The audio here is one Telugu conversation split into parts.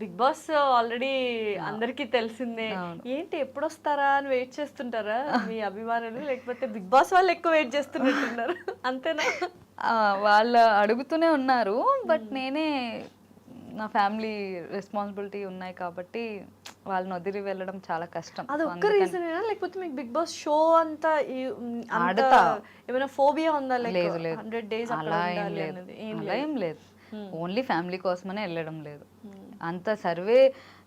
బిగ్ బాస్ ఆల్రెడీ అందరికీ తెలిసిందే. ఏంటి ఎప్పుడొస్తారా అని వెయిట్ చేస్తుంటారా మీ అభిమానులు? లేకపోతే బిగ్ బాస్ వాళ్ళు ఎక్కువ వెయిట్ చేస్తున్నట్టున్నారు అంతేనా? వాళ్ళు అడుగుతూనే ఉన్నారు, బట్ నేనే నా ఫ్యామిలీ రెస్పాన్సిబిలిటీ ఉన్నాయి కాబట్టి వాళ్ళని వదిలి వెళ్ళడం చాలా కష్టం. అది ఒక్క రీజనేనా, లేకపోతే మీకు బిగ్ బాస్ షో అంతా ఆడతా ఏమైనా ఫోబియా ఉందా? లేదు లేదు 100 days అలా ఏం లేదు, అలా ఏం లేదు. ఓన్లీ ఫ్యామిలీ కోసమనే వెళ్ళడం లేదు. అంత సర్వే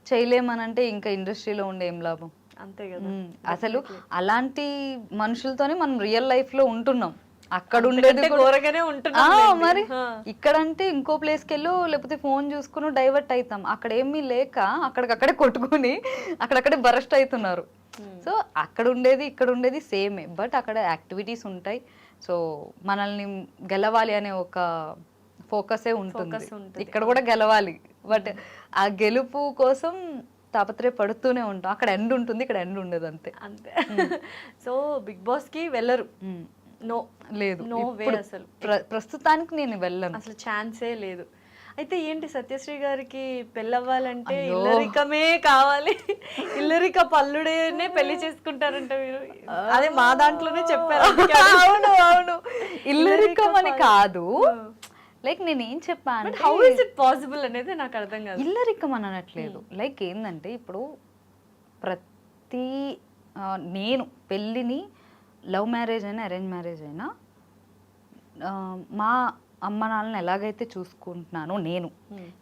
చేయలేమనంటే ఇంకా ఇండస్ట్రీలో ఉండే ఏం లాభం? అంతే కదా. అసలు అలాంటి మనుషులతోనే మనం రియల్ లైఫ్ లో ఉంటున్నాం. అక్కడ ఉండేది ఘోరగానే ఉంటున్నా మరి ఇక్కడంటే ఇంకో ప్లేస్కి వెళ్ళు, లేకపోతే ఫోన్ చూసుకుని డైవర్ట్ అవుతాం. అక్కడ ఏమీ లేక అక్కడికక్కడే కొట్టుకుని అక్కడక్కడే బరస్ట్ అవుతున్నారు. సో అక్కడ ఉండేది ఇక్కడ ఉండేది సేమే, బట్ అక్కడ యాక్టివిటీస్ ఉంటాయి. సో మనల్ని గెలవాలి అనే ఒక ఫోకసే ఉంటుంది. ఇక్కడ కూడా గెలవాలి, బట్ ఆ గెలుపు కోసం తాపత్రయపడుతూనే ఉంటాం. అక్కడ ఎండ్ ఉంటుంది, ఇక్కడ ఎండ్ ఉండదు. అంతే అంతే. సో బిగ్ బాస్ కి వెళ్ళరు? నో లేదు, నో వే. అసలు ప్రస్తుతానికి నేను వెళ్ళను, అసలు ఛాన్సే లేదు. అయితే ఏంటి సత్యశ్రీ గారికి పెళ్ళవ్వాలంటే ఇల్లరికమే కావాలి, ఇల్లరిక పల్లుడేనే పెళ్లి చేసుకుంటారంట మీరు? అదే మా దాంట్లోనే చెప్పారు. అవును అవును, ఇల్లరికం అని కాదు. లైక్ నేను ఏం చెప్పాను, హౌ ఇస్ ఇట్ పాసిబుల్ అనేది నాకు అర్థం కాదు. ఇల్లరికం అని అనట్లేదు. లైక్ ఏంటంటే ఇప్పుడు నేను పెళ్ళిని లవ్ మ్యారేజ్ అయినా అరేంజ్ మ్యారేజ్ అయినా మా అమ్మ నాన్నని ఎలాగైతే చూసుకుంటున్నానో నేను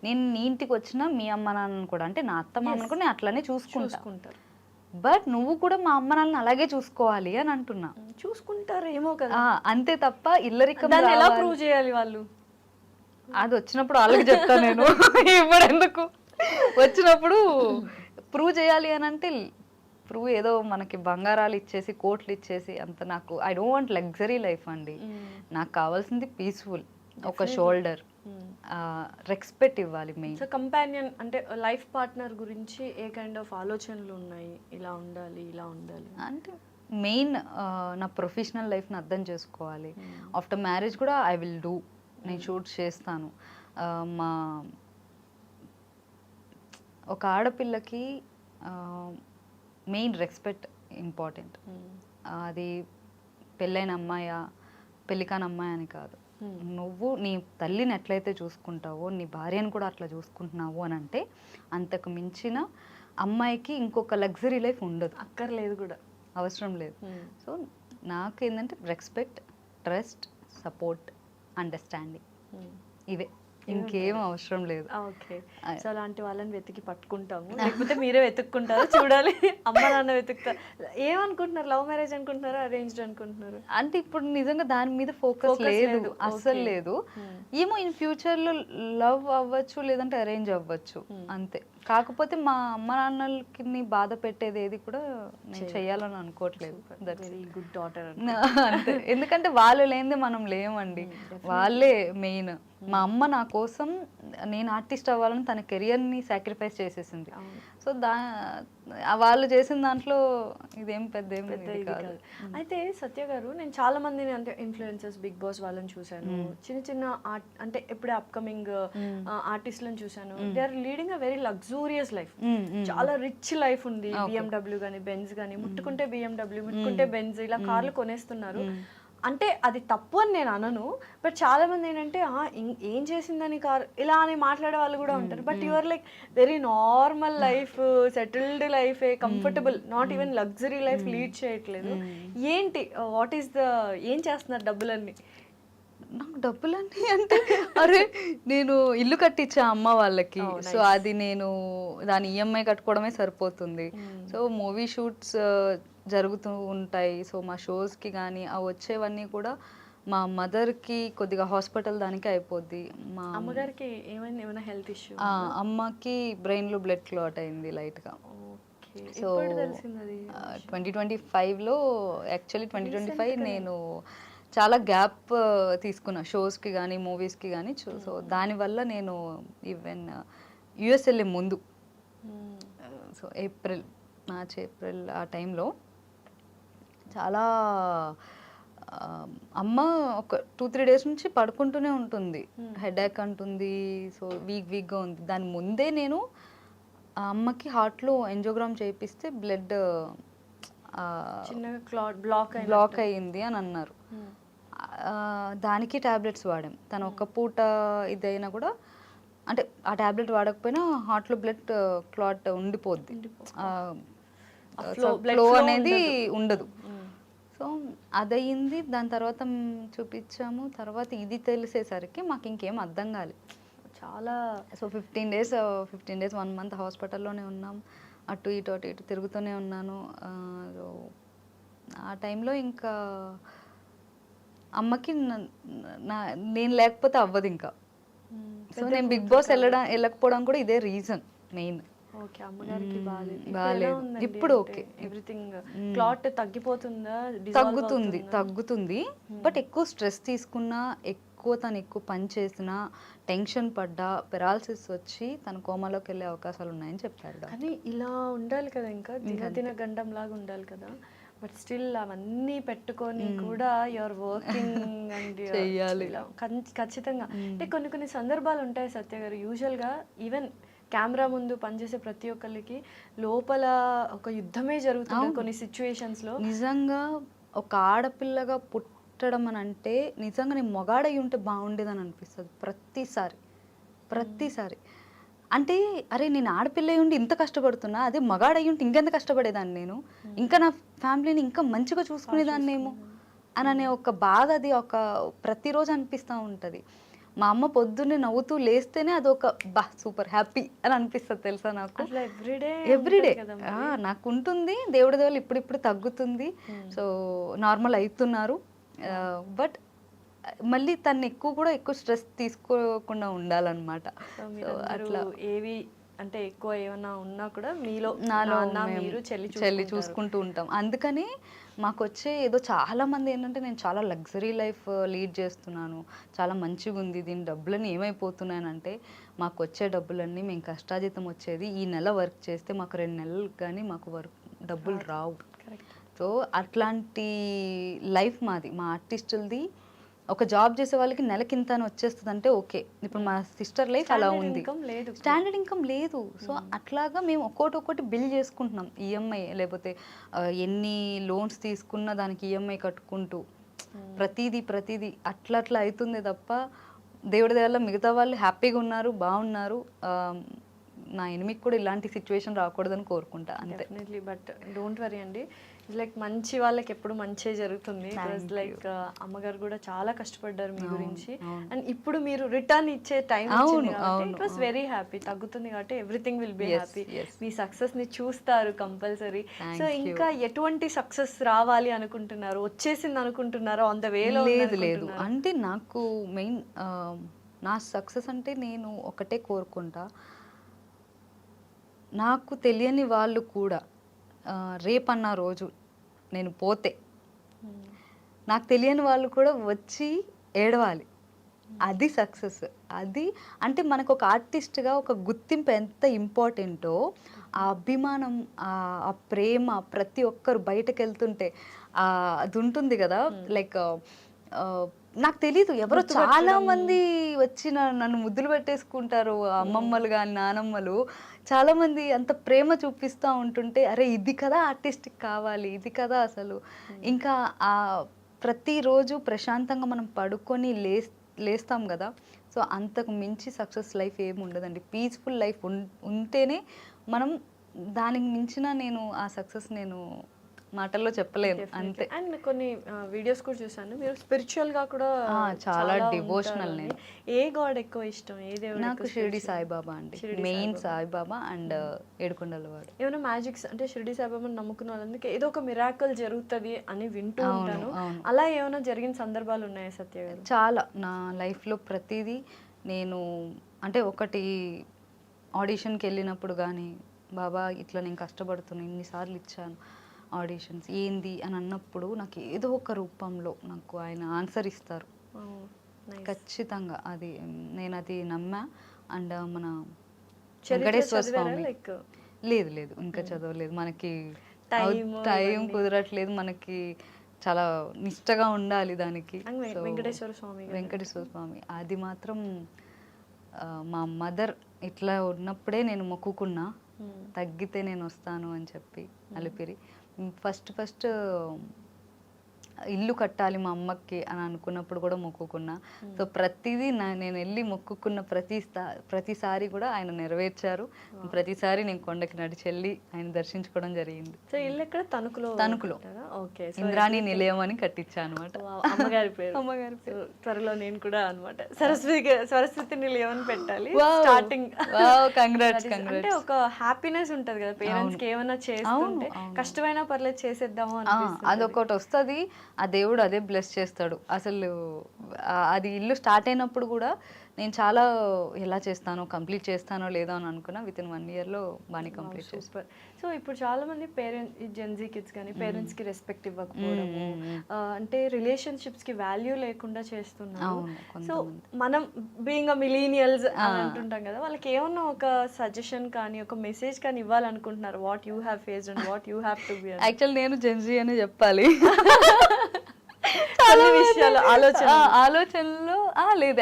నీ ఇంటికి వచ్చిన మీ అమ్మ నాన్నని కూడా, అంటే నా అత్త మామని కూడా నేను అట్లానే చూసుకుంటాను. బట్ నువ్వు కూడా మా అమ్మ నాన్నని అలాగే చూసుకోవాలి అని అంటున్నా. చూసుకుంటారు ఏమో కదా, అంతే తప్ప ఇల్లరికం ఎలా ప్రూవ్ చేయాలి వాళ్ళు? అది వచ్చినప్పుడు వాళ్ళకి చెప్తా నేను. ఇప్పుడు ఎందుకు, వచ్చినప్పుడు ప్రూవ్ చేయాలి అని అంటే ప్రూవ్ ఏదో మనకి బంగారాలు ఇచ్చేసి కోట్లు ఇచ్చేసి అంత నాకు I don't want luxury life అండి. నాకు కావాల్సింది పీస్ఫుల్, ఒక షోల్డర్, రెస్పెక్ట్ ఇవ్వాలి మెయిన్. సో కంపానియన్ అంటే లైఫ్ పార్ట్నర్ గురించి ఏ కైండ్ ఆఫ్ ఆలోచనలు ఉన్నాయి? ఇలా ఉండాలి ఇలా ఉండాలి అంటే మెయిన్ నా ప్రొఫెషనల్ లైఫ్ని అర్థం చేసుకోవాలి. ఆఫ్టర్ మ్యారేజ్ కూడా ఐ విల్ డూ, నేను షూట్ చేస్తాను. మా ఒక ఆడపిల్లకి మెయిన్ రెస్పెక్ట్ ఇంపార్టెంట్. అది పెళ్ళైన అమ్మాయా పెళ్ళికాని అమ్మాయి అని కాదు. నువ్వు నీ తల్లిని ఎట్లయితే చూసుకుంటావో నీ భార్యను కూడా అట్లా చూసుకుంటున్నావు అని అంటే అంతకు మించిన అమ్మాయికి ఇంకొక లగ్జరీ లైఫ్ ఉండదు, అక్కర్లేదు కూడా, అవసరం లేదు. సో నాకు ఏంటంటే రెస్పెక్ట్, ట్రస్ట్, సపోర్ట్, అండర్స్టాండింగ్, ఇవే, ఇంకేం అవసరం లేదు. ఓకే. సో అలాంటి వాళ్ళని వెతికి పట్టుకుంటాము, లేకపోతే మీరే వెతుక్కుంటారు, చూడాలి. అమ్మ నాన్న వెతుకుతారు. ఏమనుకుంటున్నారు, లవ్ మ్యారేజ్ అనుకుంటున్నారా అరేంజ్డ్ అనుకుంటున్నారు? అంటే ఇప్పుడు నిజంగా దాని మీద ఫోకస్ లేదు, అస్సలు లేదు. ఏమో ఇన్ ఫ్యూచర్ లో లవ్ అవ్వచ్చు, లేదంటే అరేంజ్ అవ్వచ్చు, అంతే. కాకపోతే మా అమ్మ నాన్నలకి బాధ పెట్టేది ఏది కూడా నేను చెయ్యాలని అనుకోవట్లేదు. Very good daughter. అంతే, ఎందుకంటే వాళ్ళు లేనిదే మనం లేమండి, వాళ్ళే మెయిన్. మా అమ్మ నా కోసం నేను ఆర్టిస్ట్ అవ్వాలని తన కెరియర్ని సాక్రిఫైస్ చేసేసింది. సో వాళ్ళు చేసిన దాంట్లో ఇదేం పెద్ద ఏం కాదు. అయితే సత్య గారు, నేను చాలా మందిని అంటే ఇన్ఫ్లుయెన్సర్స్, బిగ్ బాస్ వాళ్ళని చూశాను, చిన్న చిన్న ఆర్ట్ అంటే ఎప్పుడే అప్కమింగ్ ఆర్టిస్ట్లను చూశాను. They are leading a very luxurious life, చాలా రిచ్ లైఫ్ ఉంది. BMW కానీ బెంజ్ కానీ, ముట్టుకుంటే BMW, ముట్టుకుంటే బెంజ్, ఇలా కార్లు కొనేస్తున్నారు. అంటే అది తప్పు అని నేను అనను, బట్ చాలా మంది ఏంటంటే ఏం చేసిందని కార్ ఇలా అని మాట్లాడే వాళ్ళు కూడా ఉంటారు. But your like very normal life, settled life, comfortable, not even luxury life lead చేయట్లేదు. ఏంటి, వాట్ ఈస్ ద, ఏం చేస్తున్నారు డబ్బులన్నీ? నాకు డబ్బులన్నీ అంటే అరే నేను ఇల్లు కట్టించా అమ్మ వాళ్ళకి, సో అది నేను దాని EMI కట్టుకోవడమే సరిపోతుంది. సో మూవీ షూట్స్ జరుగుతూ ఉంటాయి. సో మా షోస్కి కానీ ఆ వచ్చేవన్నీ కూడా మా మదర్కి కొద్దిగా హాస్పిటల్ దానికి అయిపోద్ది. మా అమ్మగారికి ఏమైనా హెల్త్ ఇష్యూ? అమ్మకి బ్రెయిన్లో బ్లడ్ క్లాట్ అయింది లైట్గా. సో 2025లో, యాక్చువల్లీ 2025 నేను చాలా గ్యాప్ తీసుకున్నా షోస్కి కానీ మూవీస్కి కానీ. సో దానివల్ల నేను ఈవెన్ US వెళ్ళే ముందు, సో మార్చ్ ఏప్రిల్ ఆ టైంలో చాలా అమ్మ ఒక 2-3 డేస్ నుంచి పడుకుంటూనే ఉంటుంది, హెడేక్ అంటుంది, సో వీక్గా ఉంది. దాని ముందే నేను ఆ అమ్మకి హార్ట్లో ఎంజోగ్రామ్ చేయిస్తే బ్లడ్ చిన్నగా బ్లాక్ అయ్యింది అని అన్నారు. దానికి టాబ్లెట్స్ వాడాం. తను ఒక్క పూట ఇదైనా కూడా అంటే ఆ టాబ్లెట్ వాడకపోయినా హార్ట్లో బ్లడ్ క్లాట్ ఉండిపోద్ది, ఫ్లో అనేది ఉండదు. సో అదయింది. దాని తర్వాత చూపించాము. తర్వాత ఇది తెలిసేసరికి మాకు ఇంకేం అర్థం కాలేదు చాలా. సో 15 డేస్ 1 మంత్ హాస్పిటల్లోనే ఉన్నాం. అటు ఇటు తిరుగుతూనే ఉన్నాను. ఆ టైంలో ఇంకా అమ్మకి నేను లేకపోతే అవ్వదు ఇంకా. సో నేను బిగ్ బాస్ వెళ్ళకపోవడం కూడా ఇదే రీజన్ మెయిన్. ఓకే, అమ్మగారికి బాగాలేదు. ఇప్పుడు ఓకే, ఎవ్రీథింగ్ క్లాట్ తగ్గిపోతుందా? తగ్గుతుంది. బట్ ఎక్కువ స్ట్రెస్ తీసుకున్నా, తను ఎక్కువ పని చేసినా, టెన్షన్ పడ్డా, పెరాలసిస్ వచ్చి తన కోమాలోకి వెళ్ళే అవకాశాలు ఉన్నాయని చెప్పారు. కానీ ఇలా ఉండాలి కదా, ఇంకా దిన గండం లాగా ఉండాలి కదా. బట్ స్టిల్ అవన్నీ పెట్టుకొని కూడా యువర్ వర్కింగ్ అండ్ చెయ్యాలి ఖచ్చితంగా. అంటే కొన్ని సందర్భాలు ఉంటాయి సత్య గారు. యూజువల్గా ఈవెన్ కెమెరా ముందు పనిచేసే ప్రతి ఒక్కరికి లోపల ఒక యుద్ధమే జరుగుతుంది కొన్ని సిచ్యువేషన్స్లో. నిజంగా ఒక ఆడపిల్లగా పుట్టడం అని అంటే నిజంగా నేను మొగాడై ఉంటే బాగుండేదని అనిపిస్తుంది ప్రతిసారి. అంటే అరే నేను ఆడపిల్ల ఉండి ఇంత కష్టపడుతున్నా, అదే మగాడై ఉంటే ఇంకెంత కష్టపడేదాన్ని నేను, ఇంకా నా ఫ్యామిలీని ఇంకా మంచిగా చూసుకునేదాన్నేమో అని అనే ఒక బాధ అది ఒక ప్రతిరోజు అనిపిస్తూ ఉంటుంది. మా అమ్మ పొద్దున్నే నవ్వుతూ లేస్తేనే అదొక సూపర్ హ్యాపీ అని అనిపిస్తుంది తెలుసా నాకు. ఎవ్రీడే నాకు ఉంటుంది. దేవుడి దేవుళ్ళు ఇప్పుడు తగ్గుతుంది, సో నార్మల్ అవుతున్నారు. బట్ మళ్ళీ తను ఎక్కువ స్ట్రెస్ తీసుకోకుండా ఉండాలన్నమాట. అట్లా ఏవి అంటే ఎక్కువ ఏమైనా ఉన్నా కూడా మీలో మీరు చెల్లి చూసుకుంటూ ఉంటాం. అందుకని మాకు వచ్చే ఏదో చాలా మంది ఏంటంటే నేను చాలా లగ్జరీ లైఫ్ లీడ్ చేస్తున్నాను, చాలా మంచిగా ఉంది, దీని డబ్బులన్నీ ఏమైపోతున్నాయనంటే మాకు వచ్చే డబ్బులన్నీ మేము కష్టాజీతం వచ్చేది. ఈ నెల వర్క్ చేస్తే మాకు 2 నెలలు కానీ మాకు డబ్బులు రావు. సో అట్లాంటి లైఫ్ మాది, మా ఆర్టిస్టులది. ఒక జాబ్ చేసే వాళ్ళకి నెలకి ఇంత అని వచ్చేస్తుంది అంటే ఓకే. ఇప్పుడు మా సిస్టర్ లైఫ్ అలా ఉంది, స్టాండర్డ్ ఇన్కమ్ లేదు. సో అట్లాగా మేము ఒక్కొక్కటి బిల్ చేసుకుంటున్నాం. ఈఎంఐ లేకపోతే ఎన్ని లోన్స్ తీసుకున్నా దానికి ఈఎంఐ కట్టుకుంటూ ప్రతిదీ అట్లా అవుతుంది తప్ప దేవుడి దయవల్ల మిగతా వాళ్ళు హ్యాపీగా ఉన్నారు, బాగున్నారు. నా ఎనిమికి కూడా ఇలాంటి సిచ్యువేషన్ రాకూడదని కోరుకుంటా అంతే. డెఫినెట్లీ. బట్ డోంట్ వరీ అండి, లైక్ మంచి వాళ్ళకి ఎప్పుడు మంచి జరుగుతుంది. లైక్ అమ్మగారు కూడా చాలా కష్టపడ్డారు మీ గురించి, అండ్ ఇప్పుడు మీరు రిటర్న్ ఇచ్చే time it was very happy. తగ్గుతుంది కాబట్టి everything will be happy. Me success ని చూస్తారు కంపల్సరీ. సో ఇంకా ఎటువంటి సక్సెస్ రావాలి అనుకుంటున్నారు? వచ్చేసింది అనుకుంటున్నారో? ఆన్ ద వేలో? లేదు. అంటే నాకు మెయిన్ నా సక్సెస్ అంటే నేను ఒకటే కోరుకుంటా, నాకు తెలియని వాళ్ళు కూడా రేపన్న రోజు నేను పోతే నాకు తెలియని వాళ్ళు కూడా వచ్చి ఏడవాలి. అది సక్సెస్. అది అంటే మనకు ఒక ఆర్టిస్ట్గా ఒక గుర్తింపు ఎంత ఇంపార్టెంటో, ఆ అభిమానం, ఆ ప్రేమ ప్రతి ఒక్కరు బయటకు వెళ్తుంటే అది ఉంటుంది కదా. లైక్ నాకు తెలీదు, ఎవరో చాలా మంది వచ్చి నన్ను ముద్దులు పెట్టేసుకుంటారు. అమ్మమ్మలు కానీ నానమ్మలు చాలా మంది అంత ప్రేమ చూపిస్తూ ఉంటుంటే అరే ఇది కదా ఆర్టిస్ట్కి కావాలి, ఇది కదా అసలు. ఇంకా ఆ ప్రతిరోజు ప్రశాంతంగా మనం పడుకొని లేస్తాం కదా. సో అంతకు మించి సక్సెస్ లైఫ్ ఏమి ఉండదండి. పీస్ఫుల్ లైఫ్ ఉంటేనే మనం దానికి మించిన నేను ఆ సక్సెస్ నేను మాటల్లో చెప్పలేను అంతే. అండ్ కొన్ని వీడియోస్ కూడా చూసాను, మీరు స్పిరిచువల్ గా కూడా చాలా డివోషనల్. నేను ఏ గాడ్ ఎక్కువ ఇష్టం? ఏ దేవుడు? నాకు షిరిడి సాయిబాబా అండి, మెయిన్ సాయిబాబా అండ్ ఏడుకొండల వాడు. ఏమైనా మ్యాజిక్స్ అంటే షిరిడి సాయిబాబాని నమ్ముకున్న వాళ్ళందుకు ఏదో ఒక మిరాకల్ జరుగుతుంది అని వింటూ ఉంటాను. అలా ఏమైనా జరిగిన సందర్భాలు ఉన్నాయా సత్య గారు? చాలా. నా లైఫ్లో ప్రతిదీ నేను అంటే ఒకటి ఆడిషన్కి వెళ్ళినప్పుడు కానీ బాబా ఇట్లా నేను కష్టపడుతున్నాను, ఇన్నిసార్లు ఇచ్చాను ఆడిషన్స్, ఏంది అని అన్నప్పుడు నాకు ఏదో ఒక రూపంలో నాకు ఆయన ఆన్సర్ ఇస్తారు ఖచ్చితంగా. అది నేను అది నమ్మా. అండ్ మన వెంకటేశ్వర స్వామి లేదు ఇంకా చదవలేదు, మనకి టైం కుదరట్లేదు, మనకి చాలా నిష్టగా ఉండాలి దానికి. So, వెంకటేశ్వర స్వామి వెంకటేశ్వర స్వామి అది మాత్రం మా మదర్ ఇట్లా ఉన్నప్పుడే నేను మొక్కుకున్నా, తగ్గితే నేను వస్తాను అని చెప్పి అలిపిరి. ఫస్ట్ ఇల్లు కట్టాలి మా అమ్మకి అని అనుకున్నప్పుడు కూడా మొక్కుకున్నా. సో ప్రతిదీ నేను వెళ్ళి మొక్కుకున్న ప్రతిసారి కూడా ఆయన నెరవేర్చారు. ప్రతిసారి నేను కొండకి నడిచి వెళ్ళి ఆయన దర్శించుకోవడం జరిగింది. సో ఇల్లు ఎక్కడ? తణుకులో. ఓకే. ఇంద్రాణి నిలయం అని కట్టించా అనమాట. అమ్మగారి పేరు. త్వరలో నేను కూడా అనమాట సరస్వతి నిలయం అని పెట్టాలి. స్టార్టింగ్. కంగ్రాట్స్. అంటే ఒక హ్యాపీనెస్ ఉంటది కదా పేరెంట్స్ కి, ఏమైనా చేస్తుంటే కష్టమైనా పర్లేదు చేసేద్దాము అనిపిస్తుంది. అదొకటి వస్తుంది, ఆ దేవుడు అదే బ్లెస్ చేస్తాడు. అసలు అది ఇల్లు స్టార్ట్ అయినప్పుడు కూడా నేను చాలా ఎలా చేస్తానో, కంప్లీట్ చేస్తానో లేదో అని అనుకున్నా. విత్ ఇన్ 1 yearలో బాగా కంప్లీట్ చేస్తాను. సో ఇప్పుడు చాలా మంది జెన్జీ కిడ్స్ కానీ పేరెంట్స్ కి రెస్పెక్ట్ ఇవ్వకపోవడము, అంటే రిలేషన్షిప్స్ కి వాల్యూ లేకుండా చేస్తున్నారు. సో మనం బీయింగ్ అ మిలీనియల్స్ అని అంటుంటాం కదా, వాళ్ళకి ఏమన్నా ఒక సజెషన్ కానీ ఒక మెసేజ్ కానీ ఇవ్వాలనుకుంటున్నారు? What you have faced and what you have to be. Actual నేను జెన్జీ అనే చెప్పాలి. చాలా విషయాలు ఆలోచనలో లేదు,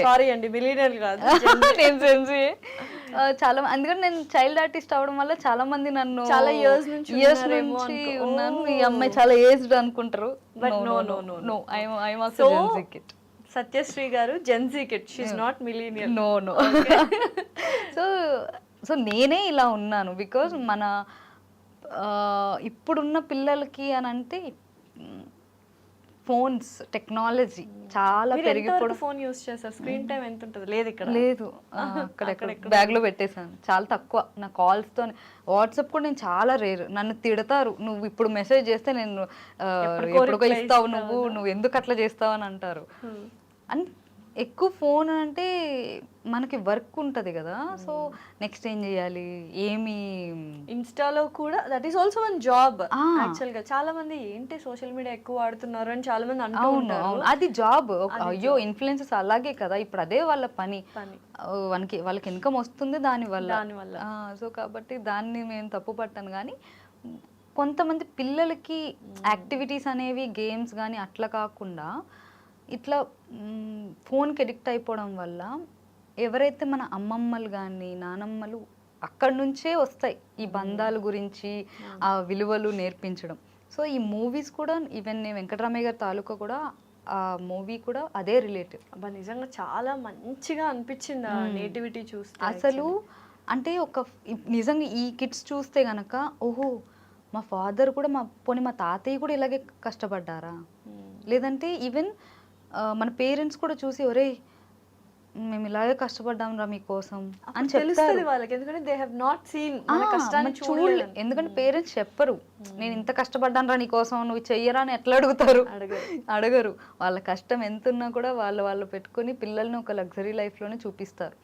సారీ అండి, మిలీనియల్ కాదు, నేను జెన్జీయే. చాలా అందుకని నేను చైల్డ్ ఆర్టిస్ట్ అవడం వల్ల చాలా మంది నన్ను చాలా ఇయర్స్ నుంచి ఉన్నాను, ఈ అమ్మాయి చాలా ఏజ్డ్ అనుకుంటారు. But no, I'm also gen Z kid. Satyasri గారు gen Z kid, she is not millennial. No. So నేనే ఇలా ఉన్నాను బికాజ్ మన ఇప్పుడున్న పిల్లలకి అని అంటే ఫోన్స్, టెక్నాలజీ చాలా పెరిగిపోవడం. ఫోన్ యూస్ చేస్తారు, స్క్రీన్ టైం ఎంత ఉంటుంది? లేదు, ఇక్కడ లేదు, అక్కడ బ్యాగ్ లో పెట్టేసాను. చాలా తక్కువ నా కాల్స్ తో. వాట్సాప్ కూడా నేను చాలా రేరు. నన్ను తిడతారు, నువ్వు ఇప్పుడు మెసేజ్ చేస్తే నేను ఎప్పుడుకో ఇస్తావు, నువ్వు ఎందుకు అట్లా చేస్తావు అని అంటారు. అండ్ ఎక్కువ ఫోన్ అంటే మనకి వర్క్ ఉంటుంది కదా, సో నెక్స్ట్ ఏం చేయాలి, ఏమి ఇన్స్టాలో కూడా that is also one job actual గా. చాలా మంది ఏంటి సోషల్ మీడియా ఎక్కువ వాడుతున్నారు అని చాలా మంది అంటూ ఉంటారు. అది జాబ్. అయ్యో ఇన్ఫ్లుయెన్సర్స్ అలాగే కదా, ఇప్పుడు అదే వాళ్ళ పని. వాళ్ళకి ఇన్కమ్ వస్తుంది దానివల్ల. సో కాబట్టి దాన్ని మేము తప్పు పట్టాను. కానీ కొంతమంది పిల్లలకి యాక్టివిటీస్ అనేవి, గేమ్స్ కానీ అట్లా కాకుండా ఇట్లా ఫోన్కి అడిక్ట్ అయిపోవడం వల్ల ఎవరైతే మన అమ్మమ్మలు కానీ నానమ్మలు అక్కడి నుంచే వస్తాయి ఈ బంధాల గురించి, ఆ విలువలు నేర్పించడం. సో ఈ మూవీస్ కూడా, ఈవెన్ వెంకటరామయ్య గారి తాలూకా కూడా, ఆ మూవీ కూడా అదే రిలేటివ్. అబ్బా నిజంగా చాలా మంచిగా అనిపించింది ఆ నేటివిటీ చూస్తే. అసలు అంటే నిజంగా ఈ కిడ్స్ చూస్తే గనక, ఓహో మా ఫాదర్ కూడా, మా తాతయ్య కూడా ఇలాగే కష్టపడ్డారా, లేదంటే ఈవెన్ మన పేరెంట్స్ కూడా చూసి ఒరే మేము ఇలాగే కష్టపడ్డాం రా మీకోసం అని చెప్తారు వాళ్ళకి. ఎందుకంటే దే హావ్ నాట్ సీన్ మన కష్టాన్ని చూడలేదు. ఎందుకంటే పేరెంట్స్ చెప్పరు నేను ఇంత కష్టపడ్డాను రా నీకోసం, నువ్వు చెయ్యరా అని ఎట్లా అడగరు. వాళ్ళ కష్టం ఎంత ఉన్నా కూడా వాళ్ళు పెట్టుకుని పిల్లల్ని ఒక లగ్జరీ లైఫ్లోనే చూపిస్తారు.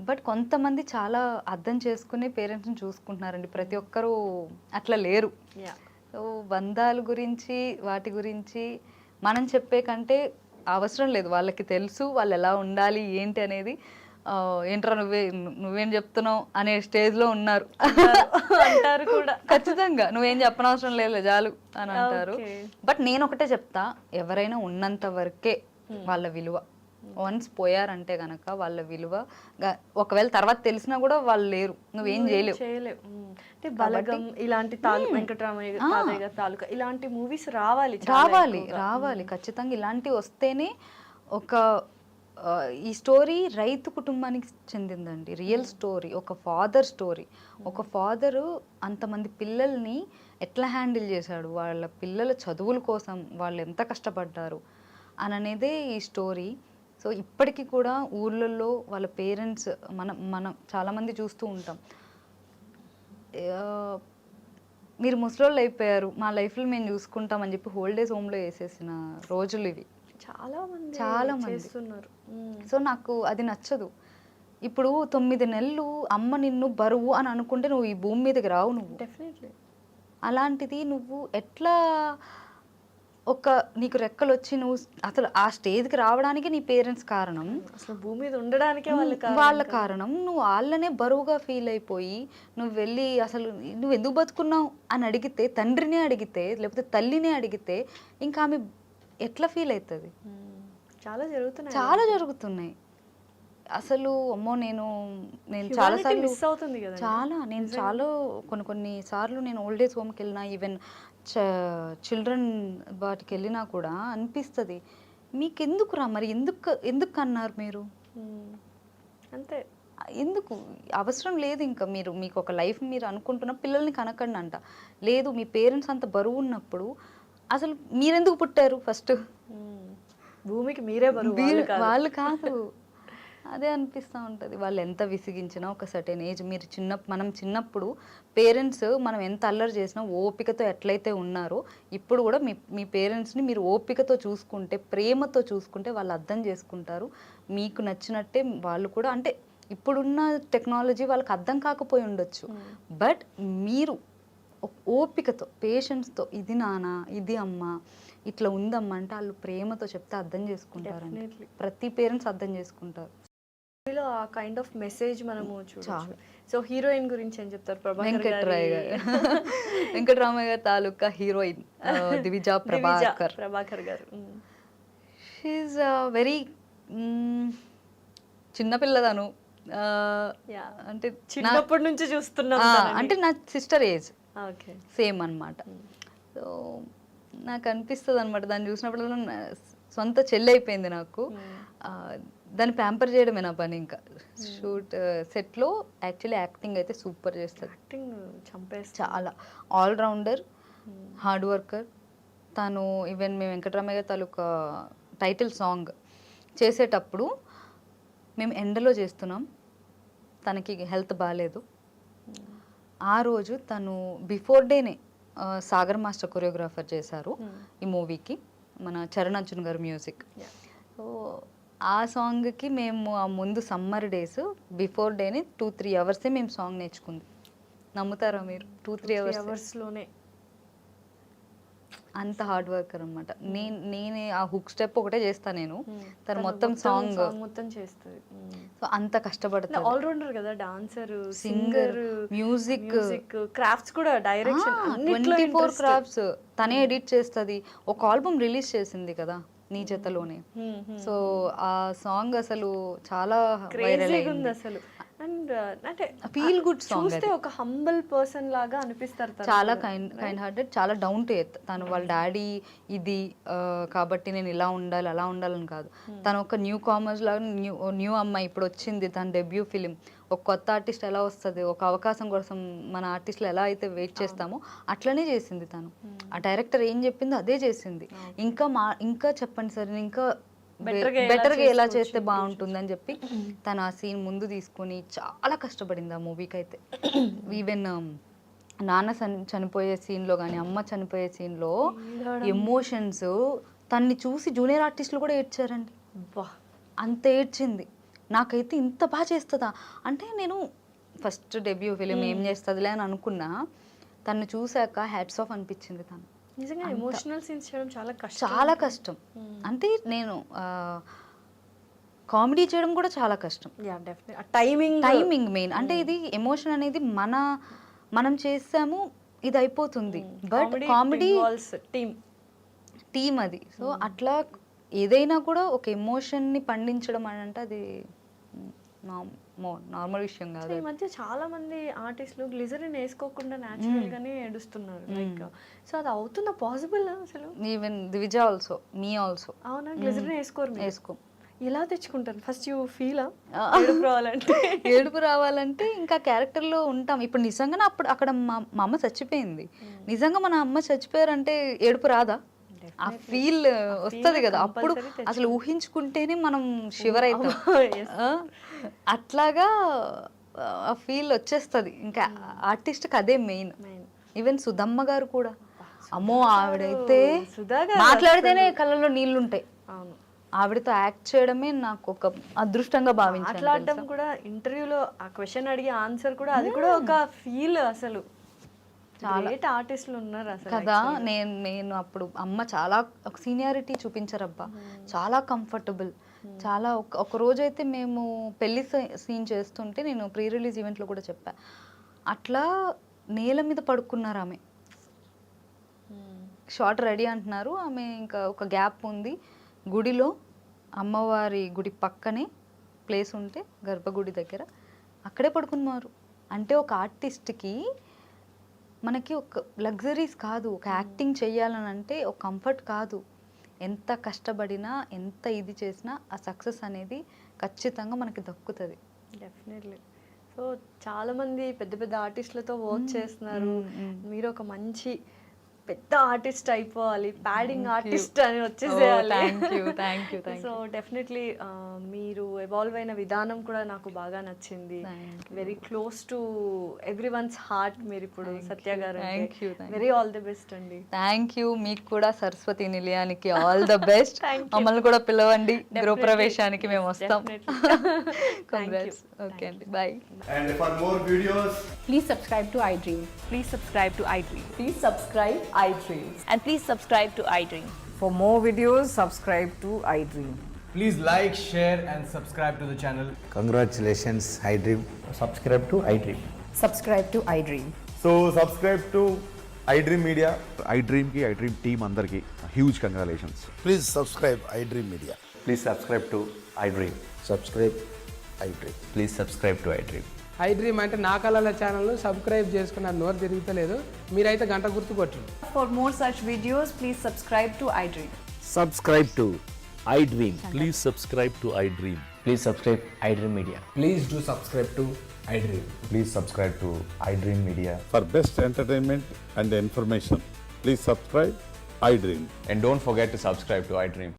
బట్ కొంతమంది చాలా అర్థం చేసుకుని పేరెంట్స్ని చూసుకుంటున్నారండి. ప్రతి ఒక్కరూ అట్లా లేరు. సో బంధాల గురించి వాటి గురించి మనం చెప్పే కంటే అవసరం లేదు, వాళ్ళకి తెలుసు వాళ్ళు ఎలా ఉండాలి ఏంటి అనేది. ఏంట్రా నువ్వేం చెప్తున్నావు అనే స్టేజ్లో ఉన్నారు అంటారు కూడా. ఖచ్చితంగా నువ్వేం చెప్పనవసరం లేదు చాలు అని అంటారు. బట్ నేను ఒకటే చెప్తా, ఎవరైనా ఉన్నంత వరకే వాళ్ళ విలువ. వన్స్ పోయారంటే గనక వాళ్ళ విలువ, ఒకవేళ తర్వాత తెలిసినా కూడా వాళ్ళు లేరు, నువ్వేం చేయలేవు. అంటే బలగం ఇలాంటి వెంకటరామయ్య తాలూకా ఇలాంటి మూవీస్ రావాలి ఖచ్చితంగా. ఇలాంటివి వస్తేనే ఈ స్టోరీ రైతు కుటుంబానికి చెందిందండి, రియల్ స్టోరీ. ఒక ఫాదర్ స్టోరీ. ఒక ఫాదరు అంతమంది పిల్లల్ని ఎట్లా హ్యాండిల్ చేశాడు, వాళ్ళ పిల్లల చదువుల కోసం వాళ్ళు ఎంత కష్టపడ్డారు అనేది ఈ స్టోరీ. సో ఇప్పటికీ కూడా ఊర్లలో వాళ్ళ పేరెంట్స్, మనం చాలామంది చూస్తూ ఉంటాం, మీరు ముసలోళ్ళు అయిపోయారు, మా లైఫ్లో మేము చూసుకుంటామని చెప్పి హోల్డేజ్ హోమ్లో వేసేసిన రోజులు ఇవి. చాలా మంది చేస్తున్నారు. సో నాకు అది నచ్చదు. ఇప్పుడు 9 నెలలు అమ్మ నిన్ను బరువు అని అనుకుంటే నువ్వు ఈ భూమి మీదకి రావు. నువ్వు డెఫినెట్లీ అలాంటిది నువ్వు ఎట్లా ఒక నీకు రెక్కలు వచ్చి నువ్వు అసలు ఆ స్టేజ్కి రావడానికి నీ పేరెంట్స్ కారణం, అసలు భూమి మీద ఉండడానికే వాళ్ళ కారణం. నువ్వు వాళ్ళనే బరువుగా ఫీల్ అయిపోయి నువ్వు వెళ్ళి అసలు నువ్వు ఎందుకు బతుకున్నావు అని అడిగితే, తండ్రినే అడిగితే లేకపోతే తల్లినే అడిగితే ఇంకా ఆమె ఎట్లా ఫీల్ అవుతుంది? చాలా జరుగుతున్నాయి అసలు. అమ్మో, నేను చాలాసార్లు మిస్ అవుతుంది కదా. చాలా కొన్ని సార్లు నేను ఓల్డ్ ఏజ్ హోమ్కి వెళ్ళినా, ఈవెన్ చిల్డ్రన్ వాటికి వెళ్ళినా కూడా అనిపిస్తుంది, మీకు ఎందుకు మరి ఎందుకు అన్నారు మీరు? అంతే, ఎందుకు అవసరం లేదు. ఇంకా మీకు ఒక లైఫ్ మీరు అనుకుంటున్న పిల్లల్ని కనకండి అంట. లేదు, మీ పేరెంట్స్ అంత బరువు ఉన్నప్పుడు అసలు మీరెందుకు పుట్టారు? ఫస్ట్ భూమికి మీరే బరువు, వాళ్ళు కాదు. అదే అనిపిస్తూ ఉంటుంది. వాళ్ళు ఎంత విసిగించినా ఒక సర్టెన్ ఏజ్, మనం చిన్నప్పుడు పేరెంట్స్ మనం ఎంత అల్లరి చేసినా ఓపికతో ఎట్లయితే ఉన్నారో ఇప్పుడు కూడా మీ పేరెంట్స్ని మీరు ఓపికతో చూసుకుంటే, ప్రేమతో చూసుకుంటే వాళ్ళు అర్థం చేసుకుంటారు. మీకు నచ్చినట్టే వాళ్ళు కూడా, అంటే ఇప్పుడున్న టెక్నాలజీ వాళ్ళకి అర్థం కాకపోయి ఉండొచ్చు, బట్ మీరు ఓపికతో పేషెన్స్తో ఇది నాన్న, ఇది అమ్మ, ఇట్లా ఉందమ్మా అంటే వాళ్ళు ప్రేమతో చెప్తే అర్థం చేసుకుంటారు. ప్రతి పేరెంట్స్ అర్థం చేసుకుంటారు. ఆ కైండ్ ఆఫ్ మెసేజ్ మనము చూడాలి. సో హీరోయిన్ గురించి ఏం చెప్తారు? వెంకటరామయ్య గారి తాలూకా హీరోయిన్ దివిజా ప్రభాకర్ గారు. షీఈ్ వెరీ చిన్నపిల్లదను, అంటే చిన్నప్పటి నుంచి చూస్తున్నాం, అంటే నా సిస్టర్ ఏజ్ సేమ్ అన్నమాట. సో నాకు అనిపిస్తుంది అనమాట, దాన్ని చూసినప్పుడు సొంత చెల్లి అయిపోయింది నాకు. దాన్ని ప్యాంపర్ చేయడమే నా పని. ఇంకా షూట్ సెట్లో యాక్చువల్లీ యాక్టింగ్ అయితే సూపర్ చేస్తుంది, చాలా ఆల్రౌండర్, హార్డ్ వర్కర్ తను. ఈవెన్ మేము వెంకటరామయ్య తాలూకా టైటిల్ సాంగ్ చేసేటప్పుడు మేము ఎండలో చేస్తున్నాం, తనకి హెల్త్ బాగాలేదు. ఆ రోజు తను బిఫోర్ డేనే సాగర్ మాస్టర్ కొరియోగ్రాఫర్ చేశారు ఈ మూవీకి, మన చరణ్ అర్జున్ గారు మ్యూజిక్. సో ఆ సాంగ్కి మేము ఆ ముందు సమ్మర్ డేస్ బిఫోర్ డేనే 2-3 అవర్సే మేము సాంగ్ నేర్చుకుంది. నమ్ముతారా మీరు? 2-3 అవర్స్లోనే అంత హార్డ్ వర్కర్ అనమాట. నేనే ఆ హుక్ స్టెప్ ఒకటే చేస్తా నేను, తను మొత్తం సాంగ్ మొత్తం చేస్తుంది. సో అంత కష్టపడుతుంది. ఆల్రౌండర్ కదా, డాన్సర్, సింగర్, మ్యూజిక్, క్రాఫ్ట్స్ కూడా, డైరెక్షన్, 24 క్రాఫ్ట్స్ తనే ఎడిట్ చేస్తుంది. ఒక ఆల్బమ్ రిలీజ్ చేసింది కదా నీ జతలోనే. సో ఆ సాంగ్ అసలు చాలా వైరల్ అయింది అసలు. అండ్ అంటే ఫీల్ గుడ్ సాంగ్. చూస్తే ఒక హంబల్ పర్సన్ లాగా అనిపిస్తారు. చాలా కైండ్ హార్టెడ్, చాలా డౌన్ టు ఎర్త్. తను వాళ్ళ డాడీ ఇది కాబట్టి నేను ఇలా ఉండాలి అలా ఉండాలని కాదు. తను ఒక న్యూ కామర్స్ లాగా, న్యూ అమ్మాయి ఇప్పుడు వచ్చింది, తన డెబ్యూ ఫిలిం. ఒక కొత్త ఆర్టిస్ట్ ఎలా వస్తుంది, ఒక అవకాశం కోసం మన ఆర్టిస్టులు ఎలా అయితే వెయిట్ చేస్తామో అట్లనే చేసింది తను. ఆ డైరెక్టర్ ఏం చెప్పిందో అదే చేసింది. ఇంకా చెప్పండి సార్, ఇంకా బెటర్గా ఎలా చేస్తే బాగుంటుంది అని చెప్పి తను ఆ సీన్ ముందు తీసుకుని చాలా కష్టపడింది ఆ మూవీకి అయితే. ఈవెన్ నాన్న చనిపోయే సీన్లో కానీ, అమ్మ చనిపోయే సీన్లో ఎమోషన్స్ తన్ని చూసి జూనియర్ ఆర్టిస్టులు కూడా ఏడ్చారండి. అంత ఏడ్చింది. నాకైతే ఇంత బాగా చేస్తుందా అంటే, నేను ఫస్ట్ డెబ్యూ ఫిలిం ఏం చేస్తుందిలే అని అనుకున్నా, తను చూశాక హ్యాట్స్ ఆఫ్ అనిపించింది. తను నిజంగా ఎమోషనల్ సీన్స్ చేయడం చాలా కష్టం. అంటే నేను కామెడీ చేయడం కూడా చాలా కష్టం. Timing main. అంటే ఇది ఎమోషన్ అనేది మనం చేసాము, ఇది అయిపోతుంది. బట్ కామెడీ టీమ్ అది. సో అట్లా ఏదైనా కూడా ఒక ఎమోషన్ని పండించడం అని అంటే అది నార్మల్ విషయం కాదు. ఈ మధ్య చాలా మంది ఆర్టిస్టులు గ్లిజరిన్ వేసుకోకుండా న్యాచురల్ గానే ఏడుస్తున్నారు. లైక్ సో అది అవుతుందా, పాసిబుల్ అసలు? ఈవెన్ దివిజా ఆల్సో, మీ ఆల్సో. అవునా? గ్లిజరిన్ వేసుకో ఎలా తెచ్చుకుంటారు? ఫస్ట్ యూ ఫీల్ ఏడుపు రావాలంటే ఇంకా క్యారెక్టర్లో ఉంటాం. ఇప్పుడు నిజంగానే అక్కడ మా అమ్మ చచ్చిపోయింది, నిజంగా మన అమ్మ చచ్చిపోయారంటే ఏడుపు రాదా? ఆ ఫీల్ వస్తుంది కదా. అప్పుడు అసలు ఊహించుకుంటేనే మనం షివర్ అవుతాం. అట్లాగా ఆ ఫీల్ వచ్చేస్తుంది. ఇంకా ఆర్టిస్ట్కి అదే మెయిన్. ఈవెన్ సుధమ్మ గారు కూడా, అమ్మో ఆవిడైతే మాట్లాడితేనే కళ్ళలో నీళ్లుంటాయి. ఆవిడతో యాక్ట్ చేయడమే నాకు ఒక అదృష్టంగా భావించాను. మాట్లాడడం కూడా, ఇంటర్వ్యూలో ఆ క్వశ్చన్ అడిగే ఆన్సర్ కూడా, అది కూడా ఒక ఫీల్ అసలు. గ్రేట్ ఆర్టిస్టులు ఉన్నారు అసలు కదా. నేను అప్పుడు అమ్మ చాలా ఒక సీనియారిటీ చూపించారబ్బా, చాలా కంఫర్టబుల్. చాలా ఒక రోజు అయితే మేము పెళ్లి సీన్ చేస్తుంటే నేను ప్రీ రిలీజ్ ఈవెంట్లో కూడా చెప్పా, అట్లా నేల మీద పడుకున్నారు ఆమె. షార్ట్ రెడీ అంటున్నారు, ఆమె ఇంకా ఒక గ్యాప్ ఉంది గుడిలో, అమ్మవారి గుడి పక్కనే ప్లేస్ ఉంటే గర్భగుడి దగ్గర అక్కడే పడుకున్నారు. అంటే ఒక ఆర్టిస్ట్కి మనకి ఒక లగ్జరీస్ కాదు, ఒక యాక్టింగ్ చేయాలని అంటే ఒక కంఫర్ట్ కాదు. ఎంత కష్టపడినా ఎంత ఇది చేసినా ఆ సక్సెస్ అనేది ఖచ్చితంగా మనకి దక్కుతుంది. డెఫినెట్లీ. సో చాలా మంది పెద్ద పెద్ద ఆర్టిస్టులతో వర్క్ చేస్తున్నారు, మీరు ఒక మంచి పెద్ద ఆర్టిస్ట్ అయిపోవాలి, ప్యాడింగ్ ఆర్టిస్ట్ అని వచ్చేసేయాలి. సో డెఫినెట్లీ మీరు ఎవాల్వ్ అయిన విధానం కూడా నాకు బాగా నచ్చింది. Very close to every once heart మీరు ఇప్పుడు, సత్య గారు. వెరీ ఆల్ ది బెస్ట్ అండి. Thank you. మీకు కూడా సరస్వతి నిలయానికి ఆల్ ద బెస్ట్. మమ్మల్ని కూడా పిలవండి, గృహప్రవేశానికి మేము వస్తాం. కంగ్రాట్స్. ఓకే అండి, bye. And for more videos, Please subscribe to iDream. Please subscribe to iDream. Please subscribe iDream. And please subscribe to iDream. For more videos, subscribe to iDream. please like, share, and subscribe to the channel. Congratulations, iDream. subscribe to iDream. Subscribe to iDream. So subscribe to iDream Media. iDream team andarki huge congratulations. Please subscribe iDream Media. Please subscribe to iDream. Subscribe iDream. Please subscribe to iDream. iDream అంటే నా కళల ఛానల్ను సబ్స్క్రైబ్ చేసుకున్న నోరు తిరుగుతలేదు, మీరైతే గంట గుర్తు కొట్టండి. For more such videos, please subscribe to iDream. Subscribe to iDream. Please subscribe to iDream. Please subscribe iDream Media. Please do subscribe to iDream. Please subscribe to iDream Media. For best entertainment and information, please subscribe iDream. And don't forget to subscribe to iDream.